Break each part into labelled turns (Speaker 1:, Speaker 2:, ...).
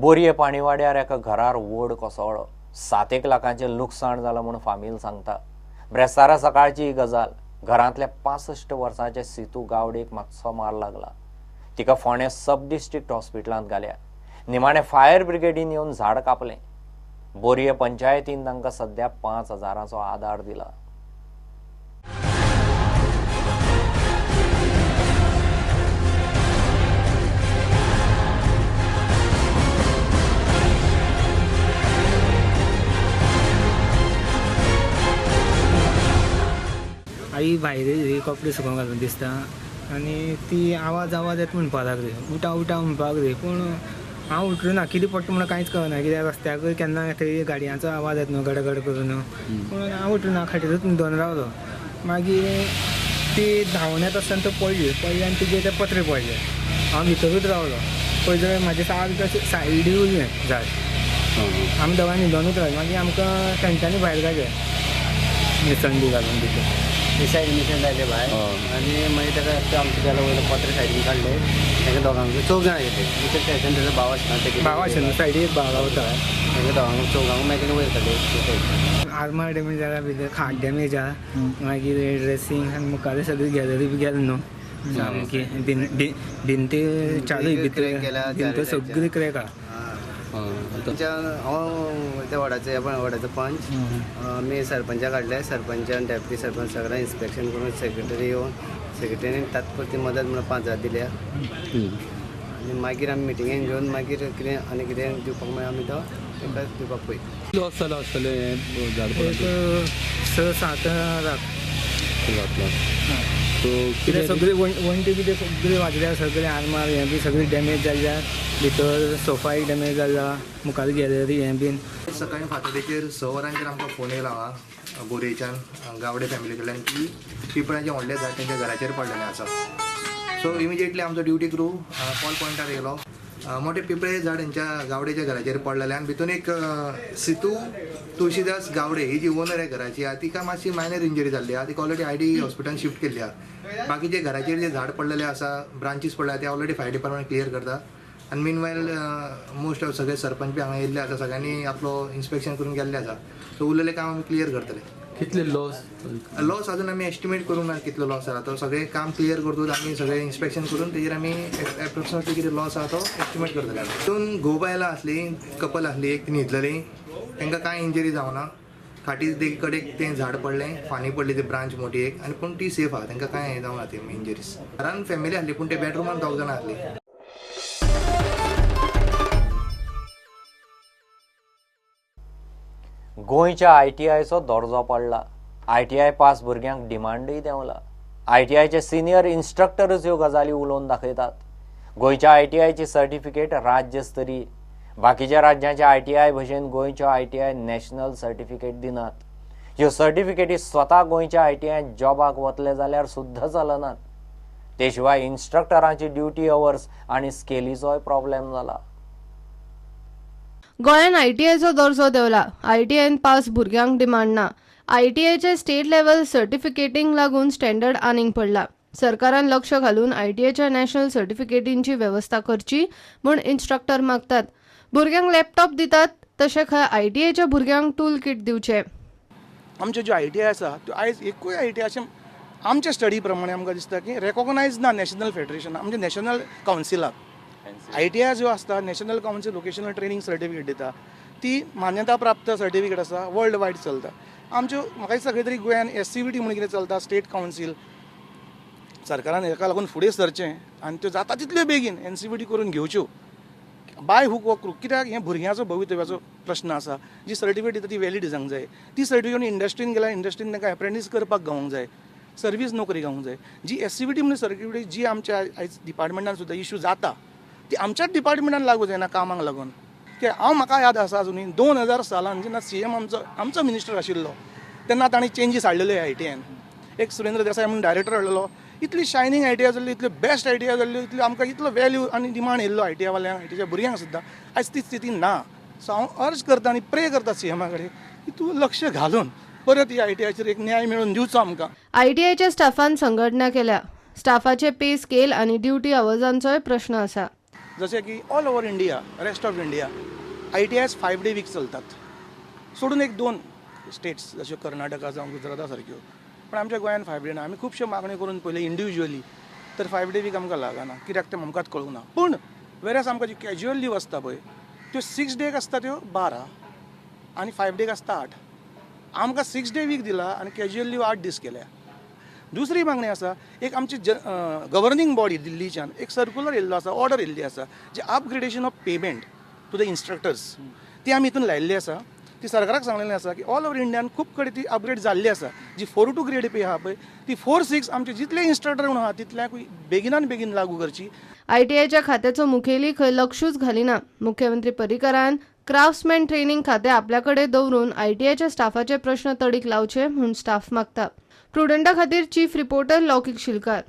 Speaker 1: बोरये पाणीवाड्यार एका घरार वड कोसळ्ळो. 7 लाखांचे लुकसाण जालां म्हूण फामील सांगता. ब्रेस्तारा सकाळची ही गजाल. घरांतल्या 65 वर्सांचे सितू गावडेक मातसो मार लागला. तिका फोंडें सब डिस्ट्रिक्ट हॉस्पिटलांत घाल्या. निमाणें फायर ब्रिगेडीन येवन झाड कापलें. बोरये पंचायतीन तांकां सध्या 5,000चो आदार दिला.
Speaker 2: आई भायर कपडे सुकोवंक घालून दिसता आनी ती आवाज येता म्हणपाक लागली, उठा उठा म्हणपाक लागली. पूण हांव उठलो ना, कितें पडटा म्हणून कांयच कळना. कित्याक रस्त्याक केन्ना थंय गाडयांचो आवाज येता न्हू गडगड करून. पूण हांव उठलो ना, खाटीरूच न्हिदोन रावलो. मागीर ती धांवून येता आसतना तो पडली आनी तिचे ते पत्रे पडले. हांव भितरूच रावलो. पळय जाल्यार म्हाजे सायडीक उरलें झाड. आमी दोगांय न्हिदोनूच रावले. मागीर आमकां तेंच्यांनी भायर काडलें मिसण बी घालून तितून.
Speaker 3: मिशन जाले भायर आनी मागीर ताका आमचे गेलो वयलो पत्र सायडीन काडले. ताका दोगांक 4 जाणां येते. दुसऱ्या सायडीन ताजो भाव आसता.
Speaker 2: भाव आशिल्लो सायडीक एक भाव रावता.
Speaker 3: ताका दोगांक 4 मागीर ताका वयर काडले.
Speaker 2: आर्मार डॅमेज जाला, भितर खाट डॅमेज आहा. मागीर ड्रेसींग आनी मुखार सगळी गॅलरी बी गेली न्हू. सामकी भिंती चालू भिंत सगळी क्रॅक आहा.
Speaker 3: हांव त्या वॉर्डाचो पंच. आमी सरपंचाक काडले. सरपंचान डेप्युटी सरपंच सगळें इन्स्पेक्शन करून सेक्रेटरी येवन सेक्रेटरीन तात्पुरती मदत म्हणून 5,000 दिल्या. आनी मागीर आमी मिटिंगेन घेवन मागीर कितें आनी कितें दिवपाक मेळ्ळा आमी तो ताका दिवपाक पळय.
Speaker 4: लॉस जाला आसतले झाड
Speaker 2: एक 6-7 लाख. कितें सगळी वणटी कितें सगळी वाजल्या. सगळे आर्मार हें बी सगळी डॅमेज जाल्ल्या. भितर सोफाय डॅमेज जाला. मुखार गॅलरी हें बीन.
Speaker 5: सकाळी फातोडेचेर 6 वरांचेर आमकां फोन येयलो बोरयेच्यान गावडे फॅमिली कडल्यान की पिंपळाचें व्हडलें झाड तेंच्या घराचेर पडलेलें आसा. सो इमिजिएटली आमचो ड्युटी क्रू कॉल पॉयंटार येयलो. मोठे पिंपळे झाड तेंच्या गावडेच्या घराचेर पडलेलें आनी भितून एक सितू तुळशीदास गावडे ही जी ओनर आहे घराची आहा तिका मातशी मायनर इंजरी जाल्ली आहा. तिका ऑलरेडी ID हॉस्पिटलान शिफ्ट केल्ली आहा. बाकीचे घराचेर जे झाड पडलेले आसा ब्रांचीस पडल्या ते ऑलरेडी फायर डिपार्टमेंट क्लियर करता. आनी मीनवायल मोस्ट ऑफ सगळे सरपंच बी हांगा येयल्ले आसा. सगळ्यांनी आपलो इन्स्पेक्शन करून गेल्ले आसा. सो उरलेलें काम आमी क्लियर करतले.
Speaker 4: कितले लॉस
Speaker 5: अजून आमी एस्टिमेट करूंक ना कितलो लॉस जाला तो. सगळें काम क्लियर करतूच आमी सगळें इन्स्पेक्शन करून तेजेर आमी एप्रोक्सिमेटली कितें लॉस आहा तो एस्टिमेट करतले. तितून घोव बायलां आसली, कपल आसली, एक ती न्हिदलेली. तांकां कांय इंजरी जावना. फाटी कडेक तें झाड पडलें, फानी पडली ती ब्रांच मोठी एक. आनी पूण ती सेफ आहा, तांकां कांय जावना ती इंजरीज. घरान फॅमिली आसली पूण ते बेडरुमान 2 जाणां आसली.
Speaker 1: गोंयच्या ITIचो दर्जो पडला. ITI पास भुरग्यांक डिमांडूय देंवला. ITIचे सिनियर इन्स्ट्रक्टरच ह्यो गजाली उलोवन दाखयतात. गोंयच्या ITIची सर्टिफिकेट राज्यस्तरीय. बाकीच्या राज्यांच्या ITI भशेन गोंयच्यो ITI नॅशनल सर्टिफिकेट दिनात. ह्यो सर्टिफिकेटी स्वता गोंयच्या ITI जॉबाक वतले जाल्यार सुद्धा चलनात. ते शिवाय इन्स्ट्रक्टरांची ड्युटी अवर्स आनी स्केलीचोय प्रॉब्लेम जाला.
Speaker 6: गोंयान ITIचो दर्जो देंवला. ITIन पास भुरग्यांक डिमांड ना. ITIचे स्टेट लेव्हल सर्टिफिकेटींक लागून स्टँडर्ड आनीक पडला. सरकारान लक्ष घालून ITIच्या नॅशनल सर्टिफिकेटींची वेवस्था करची म्हूण इन्स्ट्रक्टर मागतात. भुरग्यांक लॅपटॉप दितात तशें खंय ITIच्या भुरग्यांक टूल किट दिवचे.
Speaker 7: आमच्यो ज्यो ITI आसा त्यो आयज एकूय ITI अशें आमच्या स्टडी प्रमाणे आमकां दिसता की रेकॉगनायज ना नॅशनल फेडरेशन म्हणजे नॅशनल कावन्सिलाक. ITI ज्यो आसता national council vocational training certificate दिता ती मान्यता प्राप्त सर्टिफिकेट आसा. वर्ल्ड वायड चलता. आमच्यो म्हाका दिसता खंय तरी गोंयान SCVT म्हणून कितें चलता स्टेट कावन्सिल. सरकारान हेका लागून फुडें सरचें आनी त्यो जाता तितल्यो बेगीन NCVT करून घेवच्यो बाय हूक वा क्रूक. कित्याक हें भुरग्यांचो भवितव्याचो प्रश्न आसा. जी सर्टिफिकेट दिता ती वॅलीड जावंक जाय. ती सर्टिफिकेट इंडस्ट्रीन गेल्यार इंडस्ट्रीन ताका एप्रेंटीस करपाक गावंक जाय. सर्वीस नोकरी गावंक जाय. जी SCVT म्हणून सर्टिफिकेट जी आमच्या आयज डिपार्टमेंटान सुद्दां इश्यू जाता ती आमच्याच डिपार्टमेंटान लागू जायना कामाक लागून. कित्याक म्हाका याद आसा अजुनी 2000 सालान जेन्ना CM आमचो मिनिस्टर आशिल्लो तेन्ना ताणें चेंजीस हाडलेल्यो ITIन. एक सुरेंद्र देसाय म्हणून डायरेक्टर हाडलेलो. इतली शायनींग ITI जाल्ली, इतल्यो बेस्ट ITI जाल्ल्यो, इतल्यो आमकां इतलो वॅल्यू आनी डिमांड येयल्लो ITI वाल्यांक, ITIच्या भुरग्यांक सुद्दां आयज ती स्थिती ना. सो हांव अर्ज करता आनी प्रे करता CM कडेन की तूं लक्ष घालून परत ही ITIचेर एक न्याय मेळोवन दिवचो आमकां.
Speaker 6: ITIच्या स्टाफान संघटना केल्या. स्टाफाचे पे स्केल आनी ड्युटी आवर्सांचोय प्रश्न आसा.
Speaker 7: जसे की all over India, rest of India ITIs 5 day week चलतात, सोडून एक 2 स्टेट्स जशे कर्नाटका जावं गुजराता सारक्यो. पण आमच्या गोंयांत 5 डे ना. आमी खुबशे मागणी करून पळयले इंडिविज्युअली, तर 5 डे वीक आमकां लागना. कित्याक तें आमकांच कळूंक ना. पूण वेरएस आमकां जी कॅज्युअल लीव आसता पळय त्यो 6 डेक आसता त्यो 12 आनी 5 डेक आसता 8. आमकां 6 डे वीक दिला आनी कॅज्युअल लीव 8 दीस केल्या. दुसरी मागणी आसा, एक आमची गव्हर्निंग बॉडी दिल्लीच्यान एक सर्क्युलर येयल्लो आसा, ऑर्डर येयल्ली आसा, जी upgradation of payment to the instructors ती आमी हितून लायिल्ली आसा. ती सरकाराक सांगलेलें आसा की ऑल ओव्हर इंडियान खूब कडेन ती अपग्रेड जाल्ली आसा. जी 4-2 ग्रेड पे आहा पळय ती 4-6 आमचे जितले इन्स्ट्रक्टर म्हणून आहा तितल्याकूय बेगिनान बेगीन लागू करची.
Speaker 6: ITIच्या खात्याचो मुखेली खंय लक्षूच घालिना. मुख्यमंत्री पर्रीकारान क्राफ्ट्समॅन ट्रेनिंग खातें आपल्याकडे दवरून ITIच्या स्टाफाचे प्रश्न तडीक लावचे म्हूण स्टाफ मागता. प्रुडंटा खातीर चीफ रिपोर्टर लौकीक शिलकार.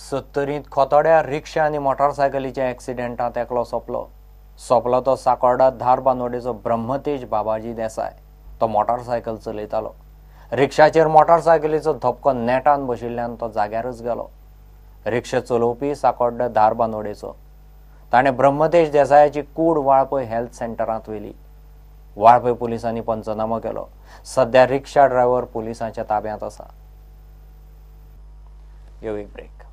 Speaker 1: 70th खोतोड्या रिक्षा आनी मोटारसायकलीच्या एक्सिडेंटांत एकलो सोंपलो तो साकोर्डा धार बांदोडेचो ब्रह्मतेज बाबाजी देसाय. तो मोटारसायकल चलयतालो. रिक्षाचेर मोटारसायकलीचो धपको नेटान बशिल्ल्यान तो जाग्यारच गेलो. रिक्षा चलोवपी साकोर्डा धार बांदोडेचो. ताणें ब्रह्मतेज देसायाची कूड वाळपय हेल्थ सेंटरांत व्हेली. वाळपय पुलिसांनी पंचनामो केलो. सध्या रिक्षा ड्रायव्हर पुलिसांच्या ताब्यांत आसा. यो एक ब्रेक.